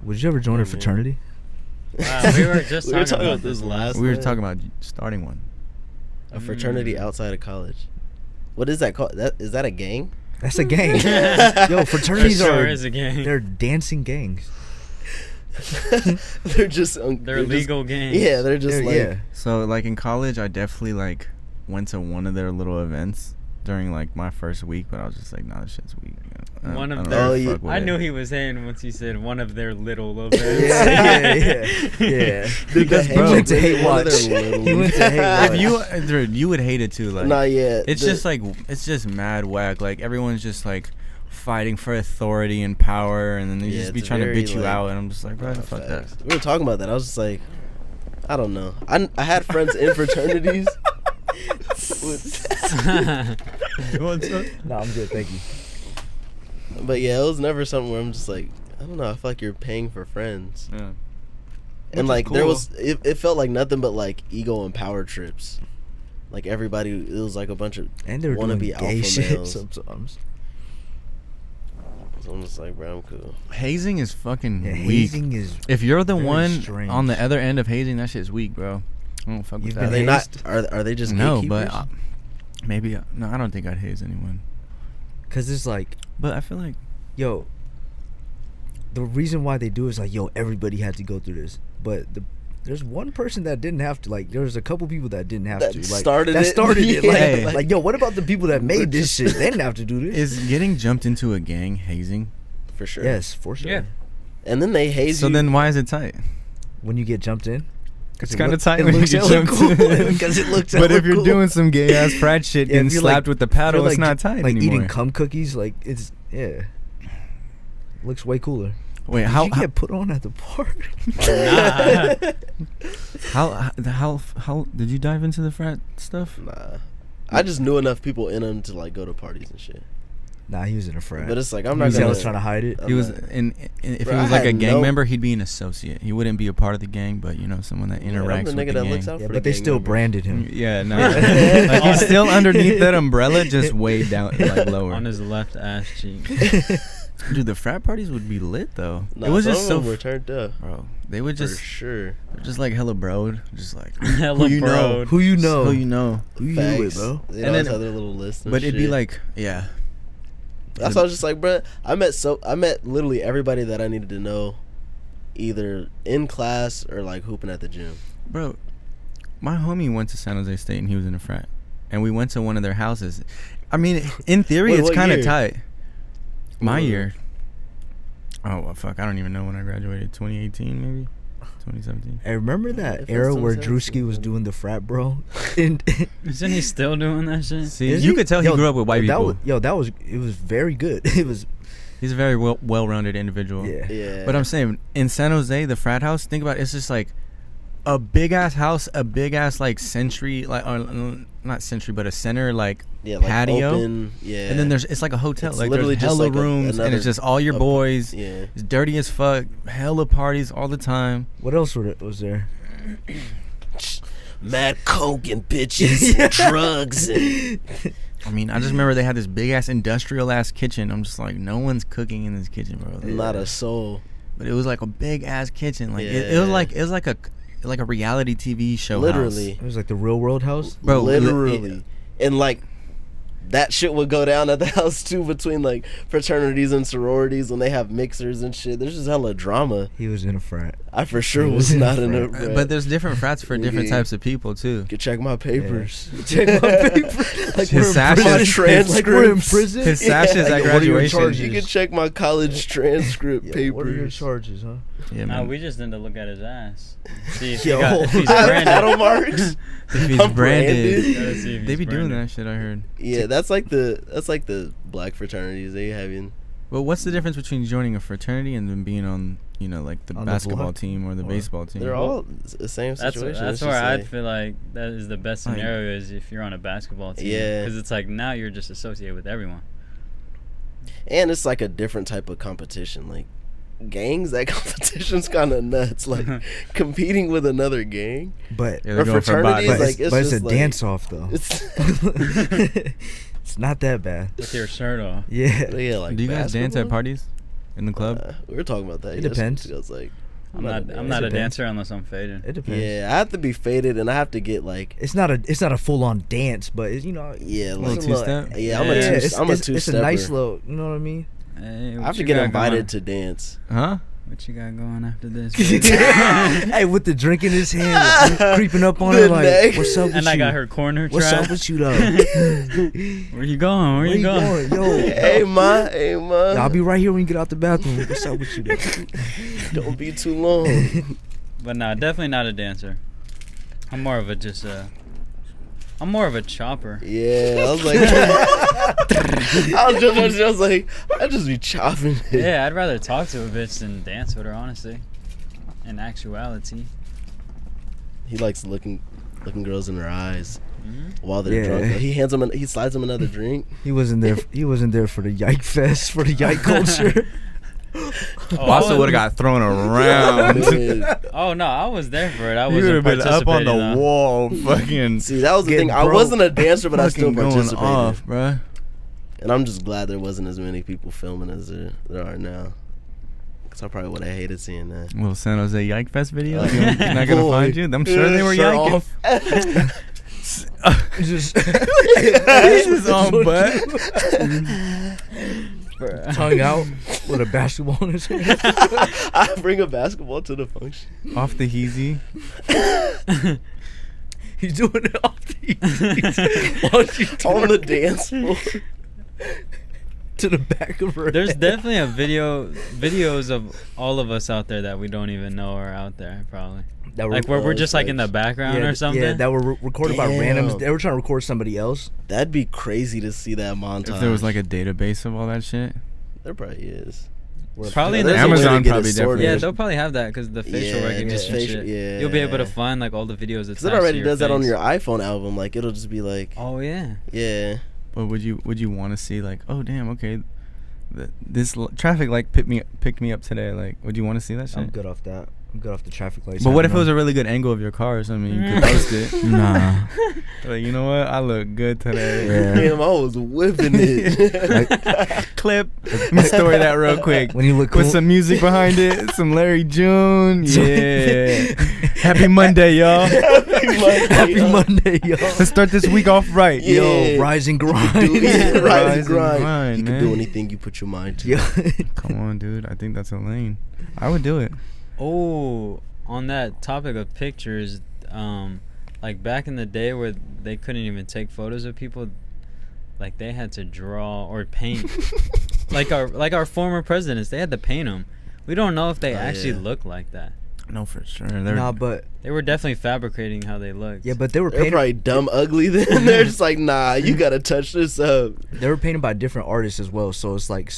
Would you ever join a fraternity? Wow, we were just talking about this last. We were talking about starting one. A fraternity outside of college. What is that called? Is that a gang? That's a gang. Yo, fraternities is a gang. They're dancing gangs. They're just they're legal gangs. Yeah, they're just So like in college, I definitely like went to one of their little events during like my first week, but I was just like, nah, this shit's weak. One of their. I knew he was saying once he said one of their little events. yeah. Because he went to hate watch. He went to hate watch. If you would hate it too. Like, not yet. It's just like it's just mad whack. Like everyone's just like fighting for authority and power, and then they just be trying to bitch you out, and I'm just like, bro, fuck that. We were talking about that. I was just like, I don't know. I had friends in fraternities. You want some? No, I'm good, thank you. But yeah, it was never something where I'm just like, I don't know. I feel like you're paying for friends. Yeah. And like there was, it felt like nothing but like ego and power trips. Like everybody, it was like a bunch of and they were wannabe doing gay alpha shit males. sometimes. So I'm just like, bro, I'm cool. Hazing is fucking weak. Hazing is. If you're the one strange. on the other end of hazing, that shit's weak, bro. I don't fuck with You've that. Are they not? Are they just No, gatekeepers? but maybe no. I don't think I'd haze anyone. Cause it's like, But I feel like yo, the reason why they do is like, yo, everybody had to go through this, but there's one person that didn't have to. Like, there's a couple people that didn't have to. Like, started it. Like, like, yo, what about the people that made this shit? They didn't have to do this. is getting jumped into a gang hazing. For sure. Yes, for sure. Yeah. And then they haze So you. then why is it tight? When you get jumped in, It's kind of tight when you looks get hella jumped cool, in. because it looks. But hella if you're cool. doing some gay ass frat shit, getting if you're, slapped like, with the paddle, if it's you're, not tight like anymore. eating cum cookies, like it's looks way cooler. Wait, Did how you get put on at the party? how did you dive into the frat stuff? Nah. I just knew enough people in them to like go to parties and shit. Nah, he was in a frat. But it's like I'm He not was gonna. always trying to hide it. I'm He was not- if Bro, he was I like a had gang no- member, he'd be an associate. He wouldn't be a part of the gang, but you know, someone that I'm interacts the with nigga the that gang. looks out Yeah, for but the they gang still members. branded him. Yeah, no. Like he's still underneath that umbrella, just way down, like lower. On his left ass cheek. Dude, the frat parties would be lit though. Nah, it was some just of so them were turned up. bro. They would For just sure. just like hella broed, just like Hella who you know, broed. Who you know? who you know. Who you Facts. with, bro? They And always then- had their little list. And But it'd be shit. like, yeah, That's why I was just like, bro. I met literally everybody that I needed to know, either in class or like hooping at the gym. bro. My homie went to San Jose State and he was in a frat, and we went to one of their houses. I mean, in theory, Wait, it's what kind of year? tight. My What? year. Oh well, fuck! I don't even know when I graduated. 2018, maybe 2017. Hey, remember that If era it's where 2017, Drewski was then- doing the frat bro? And Isn't he still doing that shit? See, Is you he? could tell he Yo, grew up with white that people. was it was very good. It was He's a very well-rounded individual. yeah. Yeah. But I'm saying in San Jose, the frat house. Think about it, it's just like a big ass house, a big ass like century, like not century, but a center like yeah, like patio. Open, yeah. And then it's like a hotel. It's Like literally there's just hella like a- rooms, and another- it's just all your a- boys. yeah. It's dirty as fuck. Hella parties all the time. What else was there? Mad coke and bitches and drugs and I mean, I just remember they had this big ass industrial ass kitchen. I'm just like, no one's cooking in this kitchen, bro. not a soul. But it was like a big ass kitchen. Like it was like a reality TV show. Literally. It was like the Real World house. Bro, Literally. And like that shit would go down at the house too, between like fraternities and sororities when they have mixers and shit. There's just hella drama. He was in a frat. I for sure He was was in not a in a frat. frat. But there's different frats for different Yeah. types of people too. You can check my papers. Check my paper. Like His we're in sashes- prison. Like we're in transcripts. prison. His sashes Yeah. at Like, what are your graduation. charges? You can check my college transcript Yeah, papers. what are your charges, huh? Yeah, No, man. we just need to look at his ass. See if, Yo. if he's I have branded. paddle marks. If he's I'm branded, Gotta see if they he's be doing branded. that shit. I heard. Yeah, that's like the black fraternities they having. But what's the difference between joining a fraternity and then being on, you know, like the On the basketball block? team or the Or- baseball team? They're all the same That's situation. that's It's where just I like- feel like that is the best Like- scenario is if you're on a basketball team. Yeah. Because it's like now you're just associated with everyone. And it's like a different type of competition. Like gangs, that competition's kind of nuts. Like competing with another gang. But Yeah, they're Or going for fraternities, bodies. but, like, it's, but it's a just like- dance off though. It's It's not that bad. With your shirt off. Yeah. yeah, like Do you guys dance at basketball? parties? in the club? We were talking about that. It depends. I was like, I'm not a dancer unless I'm faded. It depends. yeah, I have to be faded, and I have to get like. It's not a full on dance, but it's, Yeah, like like two-step? Yeah, I'm a two. I'm a two. It's a nice little. You know what I mean? Hey, I have to get invited to dance. Huh? What you got going after this? Hey, with the drink in his hand, creeping up on her like, neck. what's up with And you? I got her corner What's trap. up with you though? Where you going? Where you going? Yo, Hey ma. I'll be right here when you get out the bathroom. What's up with you though? Don't be too long. But nah, definitely not a dancer. I'm more of a chopper. Yeah, I was like, I was like, I just be chopping it. Yeah, I'd rather talk to a bitch than dance with her, honestly. In actuality. He likes looking girls in their eyes while they're Yeah. drunk. He slides them another drink. He wasn't there. He wasn't there for the Yike Fest, for the Yike culture. Also would have got thrown around. Oh no, I was there for it. I You wasn't would have been up on the participating, though. wall, fucking. See, that was the Getting thing. I broke. wasn't a dancer, but I still fucking going participated. off, bruh. And I'm just glad there wasn't as many people filming as there are now. Because I probably would have hated seeing that. Little San Jose Yike Fest video. You're not gonna find you. I'm sure they were Shirt yiking. off. Just This is on butt. tongue out with a basketball in his hand. I bring a basketball to the function. Off the heezy. He's doing it off the On the dance floor. to the back of her There's head. definitely videos of all of us out there that we don't even know are out there, probably. That Like where we're just like in the background or something. Yeah, that were recorded by Damn. randoms. They were trying to record somebody else. That'd be crazy to see that montage. If there was like a database of all that shit. There probably is. Probably in There's the a way to Amazon get it probably sorted. Yeah, they'll probably have that because the facial Yeah, recognition facial- shit. yeah. You'll be able to find like all the videos. Because it already does that on your iPhone album. Like it'll just be like, Oh yeah. yeah. But would you want to see like, oh damn, okay, this traffic light picked me up today. Like, would you want to see that shit? I'm good off that. I'm good off the traffic lights. But what if it was a really good angle of your car or something? You could post it. Nah. Like, you know what? I look good today. Yeah. Damn, I was whipping it. Clip. Let me story that real quick. When you look With cool. some music behind it, some Larry June. Yeah. Happy Monday, y'all. Happy Monday, yo. Let's start this week off right. Yeah. Yo, rise and grind. Rise Rise and grind. and You grind, can do man. anything you put your mind to. Yeah. Come on, dude. I think that's a lane. I would do it. Oh, on that topic of pictures, like back in the day where they couldn't even take photos of people, like they had to draw or paint. like our former presidents, they had to paint them. We don't know if they actually look like that. No, for sure. Nah, but They were definitely fabricating how they looked. yeah, but they were They're painted. probably dumb ugly then. They're just like, nah, you gotta touch this up. They were painted by different artists as well. So it's like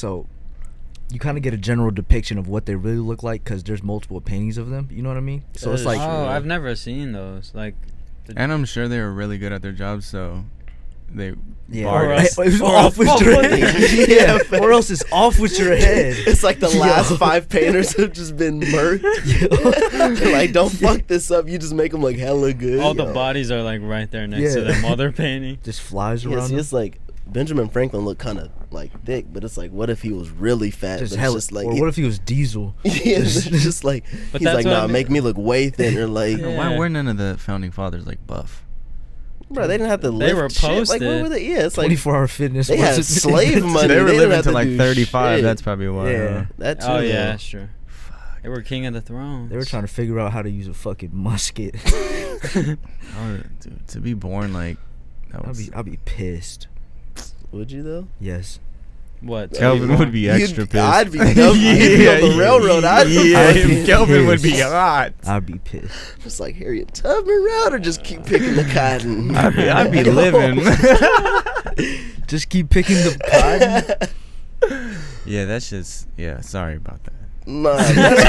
you kind of get a general depiction of what they really look like because there's multiple paintings of them. You know what I mean? So it's like oh, I've never seen those. Like, And I'm sure they were really good at their job, so they yeah, Or or, else- it was or off with else- your head. Yeah, or else it's off with your head. It's like the last Yo. 5 painters have just been murked. They're like, don't fuck this up. You just make them look hella good. all the bodies are like right there next to Yeah. them while they're painting. Just flies Yeah, around. see, them. it's like Benjamin Franklin looked kind of like thick, but it's like, what if he was really fat? Just but hella. it's just like, Or what if he was Diesel? yeah, it's just like, But he's that's like, what I nah, mean. make me look way thinner. Like, Yeah. Why were none of the founding fathers like buff? bro, they didn't have to They lift were shit. Like, what posted. were they? Yeah, it's like 24-hour fitness. they had wasn't- slave money. They were didn't living have to to like do 35. shit. That's probably why. Yeah. That too. Oh yeah, though. that's true. They were king of the throne. They were trying to figure out how to use a fucking musket. Dude, to be born like that was. I'll be pissed. Would you though? Yes. What? Kelvin would be extra pissed. I'd be dumb. He'd be on the railroad. I'd be I'd fucking be Kelvin would be pissed. hot. I'd be pissed. just like Harriet Tubman route, or just keep picking the cotton. I'd be living. Just keep picking the cotton. Yeah, that's just sorry about that. Nah, that's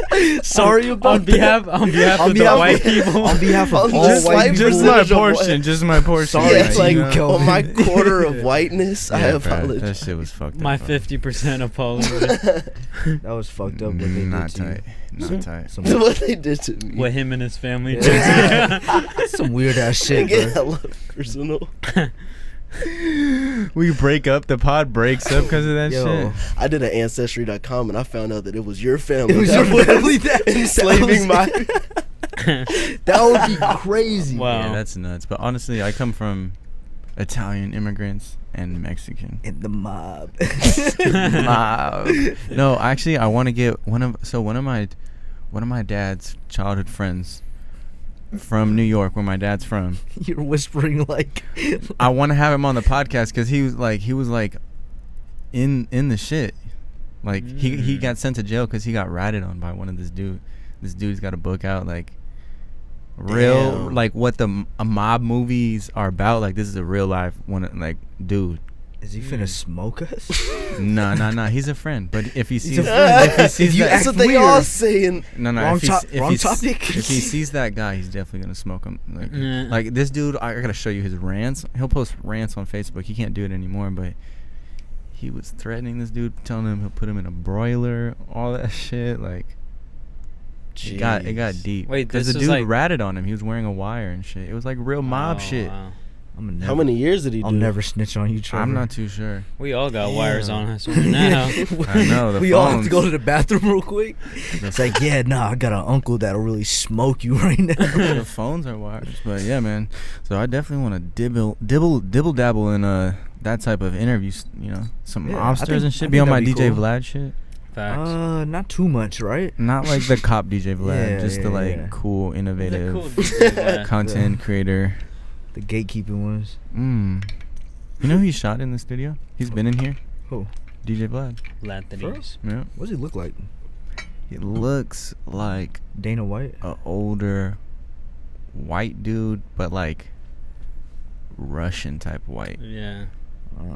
crazy. Sorry about on behalf of the behalf white of- people. On behalf of On all just white like- people. Just my percentage of portion. white- Just my portion. Sorry Yeah, to it's like you, Kelvin. on my quarter of whiteness, I Yeah, bro, apologize. that shit was fucked My up. 50% apology. That was fucked up. What they Not did to tight. you. Not tight. Some, what they did to me. What him and his family did. Yeah. some weird ass shit, Get bro. hella personal. We break up. The pod breaks up because of that Yo. shit. I did an Ancestry.com and I found out that it was your family. It was your family that enslaving my. That would be crazy. Wow. Yeah, that's nuts. But honestly, I come from Italian immigrants and Mexican. And the mob. Mob. No, actually, I want to get one of my dad's childhood friends from New York, where my dad's from. You're whispering like. I want to have him on the podcast because he was like in the shit. Like he got sent to jail because he got ratted on by one of this dude. This dude's got a book out, like real. Damn. Like what the mob movies are about. Like this is a real life one. Like dude. Is he finna smoke us? No. He's a friend. But if he sees, a friend. if he sees You that, That's act what they all weird. saying. no. Wrong If wrong he's, topic. if he sees that guy, he's definitely gonna smoke him. Like this dude, I gotta show you his rants. He'll post rants on Facebook. He can't do it anymore, but he was threatening this dude, telling him he'll put him in a broiler, all that shit. Like it got Jeez. deep. Wait, because this the was dude like- ratted on him. He was wearing a wire and shit. It was like real mob Oh, shit. wow. How many years did he do? I'll never snitch on you, Trevor. I'm not too sure. We all got Damn. wires on us right now. I know, the we all have to phones. go to the bathroom real quick. It's like, yeah, nah, I got an uncle that'll really smoke you right now. The phones are wires, but yeah, man. So I definitely want to dibble dabble in that type of interviews. You know, some Yeah, I mobsters think- and I shit. think Be on my that'd be DJ cool. Vlad shit. Facts. Not too much, right? Not like the cop DJ Vlad, Yeah, just the yeah, like yeah. cool, innovative The cool DJ Vlad. content creator. The gatekeeping ones. You know who he shot in the studio? He's been in here. Who? DJ Vlad. Lathanies. Yeah. What does he look like? He looks like Dana White? a older white dude, but like Russian type white, Yeah.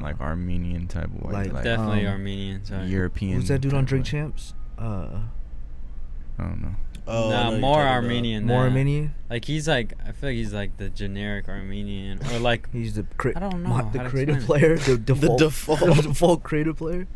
like Armenian type white, Like, Definitely um, Armenian. Sorry. European. Who's that dude on type Drink white. Champs? I don't know. Oh, I know nah, you're more talking about. Armenian. More than- Armenian? Like he's like, I feel like he's like the generic Armenian, or like He's the I don't know how the to creative explain player, the default, default. the default creative player.